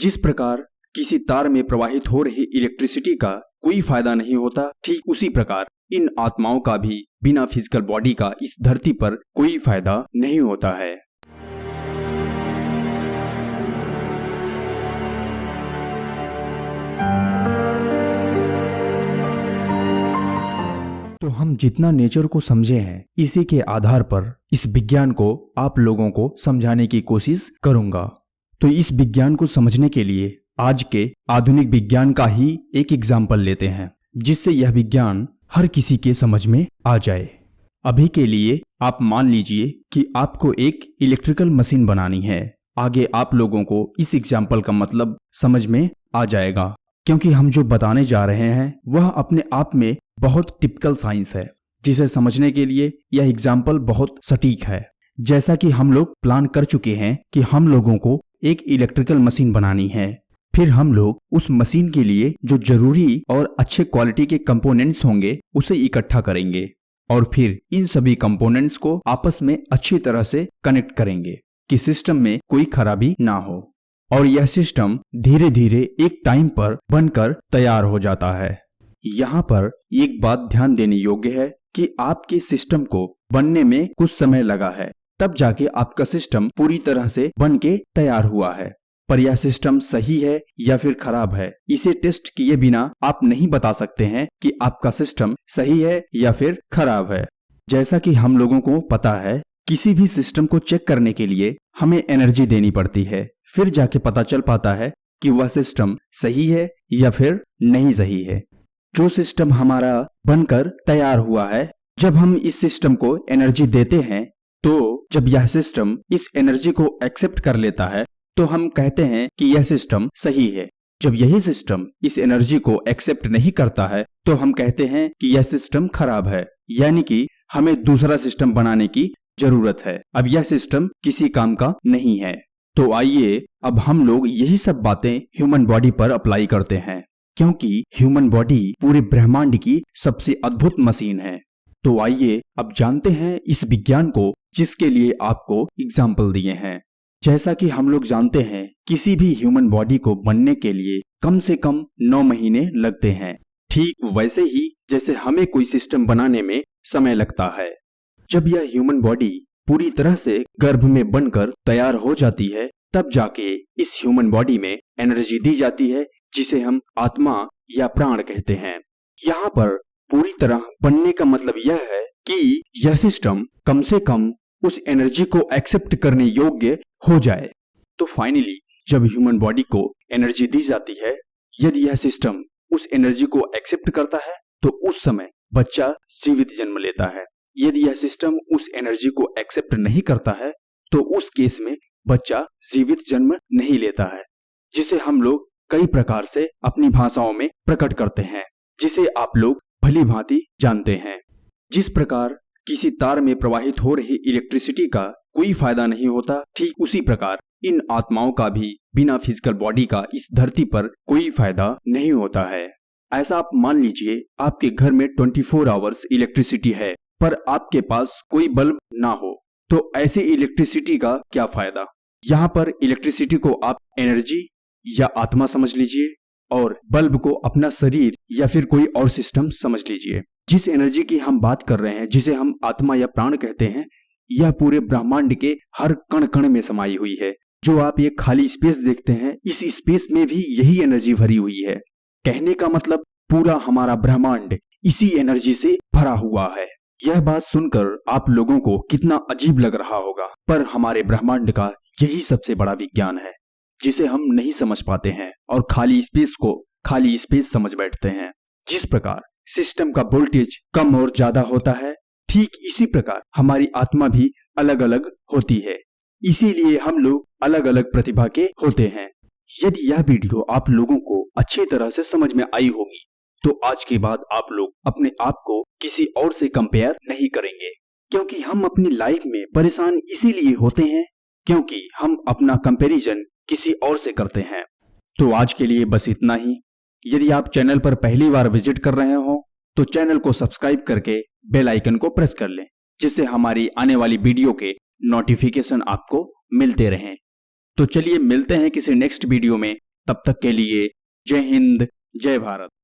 जिस प्रकार किसी तार में प्रवाहित हो रही इलेक्ट्रिसिटी का कोई फायदा नहीं होता, ठीक उसी प्रकार इन आत्माओं का भी बिना फिजिकल बॉडी का इस धरती पर कोई फायदा नहीं होता है। तो हम जितना नेचर को समझे हैं, इसी के आधार पर इस विज्ञान को आप लोगों को समझाने की कोशिश करूंगा। तो इस विज्ञान को समझने के लिए आज के आधुनिक विज्ञान का ही एक एग्जाम्पल लेते हैं, जिससे यह विज्ञान हर किसी के समझ में आ जाए। अभी के लिए आप मान लीजिए कि आपको एक इलेक्ट्रिकल मशीन बनानी है। आगे आप लोगों को इस एग्जाम्पल का मतलब समझ में आ जाएगा, क्योंकि हम जो बताने जा रहे हैं वह अपने आप में बहुत टिपिकल साइंस है, जिसे समझने के लिए यह एग्जाम्पल बहुत सटीक है। जैसा कि हम लोग प्लान कर चुके हैं कि हम लोगों को एक इलेक्ट्रिकल मशीन बनानी है, फिर हम लोग उस मशीन के लिए जो जरूरी और अच्छे क्वालिटी के कंपोनेंट्स होंगे उसे इकट्ठा करेंगे और फिर इन सभी कंपोनेंट्स को आपस में अच्छी तरह से कनेक्ट करेंगे कि सिस्टम में कोई खराबी ना हो। और यह सिस्टम धीरे धीरे एक टाइम पर बनकर तैयार हो जाता है। यहाँ पर एक बात ध्यान देने योग्य है कि आपके सिस्टम को बनने में कुछ समय लगा है, तब जाके आपका सिस्टम पूरी तरह से बन के तैयार हुआ है। पर यह सिस्टम सही है या फिर खराब है, इसे टेस्ट किए बिना आप नहीं बता सकते हैं कि आपका सिस्टम सही है या फिर खराब है। जैसा कि हम लोगों को पता है, किसी भी सिस्टम को चेक करने के लिए हमें एनर्जी देनी पड़ती है, फिर जाके पता चल पाता है कि वह सिस्टम सही है या फिर नहीं सही है। जो सिस्टम हमारा बनकर तैयार हुआ है, जब हम इस सिस्टम को एनर्जी देते हैं, तो जब यह सिस्टम इस एनर्जी को एक्सेप्ट कर लेता है तो हम कहते हैं कि यह सिस्टम सही है। जब यही सिस्टम इस एनर्जी को एक्सेप्ट नहीं करता है तो हम कहते हैं कि यह सिस्टम खराब है, यानी कि हमें दूसरा सिस्टम बनाने की जरूरत है। अब यह सिस्टम किसी काम का नहीं है। तो आइए अब हम लोग यही सब बातें ह्यूमन बॉडी पर अप्लाई करते हैं, क्योंकि ह्यूमन बॉडी पूरे ब्रह्मांड की सबसे अद्भुत मशीन है। तो आइए अब जानते हैं इस विज्ञान को, जिसके लिए आपको एग्जाम्पल दिए हैं। जैसा कि हम लोग जानते हैं, किसी भी ह्यूमन बॉडी को बनने के लिए कम से कम 9 महीने लगते हैं। ठीक वैसे ही जैसे हमें कोई सिस्टम बनाने में समय लगता है। जब यह ह्यूमन बॉडी पूरी तरह से गर्भ में बनकर तैयार हो जाती है, तब जाके इस ह्यूमन बॉडी में एनर्जी दी जाती है, जिसे हम आत्मा या प्राण कहते हैं। यहाँ पर पूरी तरह बनने का मतलब यह है कि यह सिस्टम कम से कम उस एनर्जी को एक्सेप्ट करने योग्य हो जाए। तो फाइनली जब ह्यूमन बॉडी को एनर्जी दी जाती है, यदि यह सिस्टम उस एनर्जी को एक्सेप्ट करता है तो उस समय बच्चा जीवित जन्म लेता है। यदि यह सिस्टम उस एनर्जी को एक्सेप्ट नहीं करता है तो उस केस में बच्चा जीवित जन्म नहीं लेता है, जिसे हम लोग कई प्रकार से अपनी भाषाओं में प्रकट करते हैं, जिसे आप लोग भली भांति जानते हैं। जिस प्रकार किसी तार में प्रवाहित हो रही इलेक्ट्रिसिटी का कोई फायदा नहीं होता, ठीक उसी प्रकार इन आत्माओं का भी बिना फिजिकल बॉडी का इस धरती पर कोई फायदा नहीं होता है। ऐसा आप मान लीजिए आपके घर में 24 आवर्स इलेक्ट्रिसिटी है, पर आपके पास कोई बल्ब ना हो, तो ऐसे इलेक्ट्रिसिटी का क्या फायदा। यहाँ पर इलेक्ट्रिसिटी को आप एनर्जी या आत्मा समझ लीजिए और बल्ब को अपना शरीर या फिर कोई और सिस्टम समझ लीजिए। जिस एनर्जी की हम बात कर रहे हैं, जिसे हम आत्मा या प्राण कहते हैं, यह पूरे ब्रह्मांड के हर कण कण में समाई हुई है। जो आप ये खाली स्पेस देखते हैं, इस स्पेस में भी यही एनर्जी भरी हुई है। कहने का मतलब पूरा हमारा ब्रह्मांड इसी एनर्जी से भरा हुआ है। यह बात सुनकर आप लोगों को कितना अजीब लग रहा होगा, पर हमारे ब्रह्मांड का यही सबसे बड़ा विज्ञान है, जिसे हम नहीं समझ पाते हैं और खाली स्पेस को खाली स्पेस समझ बैठते हैं। जिस प्रकार सिस्टम का वोल्टेज कम और ज्यादा होता है, ठीक इसी प्रकार हमारी आत्मा भी अलग अलग होती है। इसीलिए हम लोग अलग अलग प्रतिभा के होते हैं। यदि यह वीडियो आप लोगों को अच्छी तरह से समझ में आई होगी, तो आज के बाद आप लोग अपने आप को किसी और से कंपेयर नहीं करेंगे, क्योंकि हम अपनी लाइफ में परेशान इसीलिए होते हैं क्योंकि हम अपना कंपैरिजन किसी और से करते हैं। तो आज के लिए बस इतना ही। यदि आप चैनल पर पहली बार विजिट कर रहे हो तो चैनल को सब्सक्राइब करके बेल आइकन को प्रेस कर लें, जिससे हमारी आने वाली वीडियो के नोटिफिकेशन आपको मिलते रहें। तो चलिए मिलते हैं किसी नेक्स्ट वीडियो में तब तक के लिए जय हिंद, जय भारत।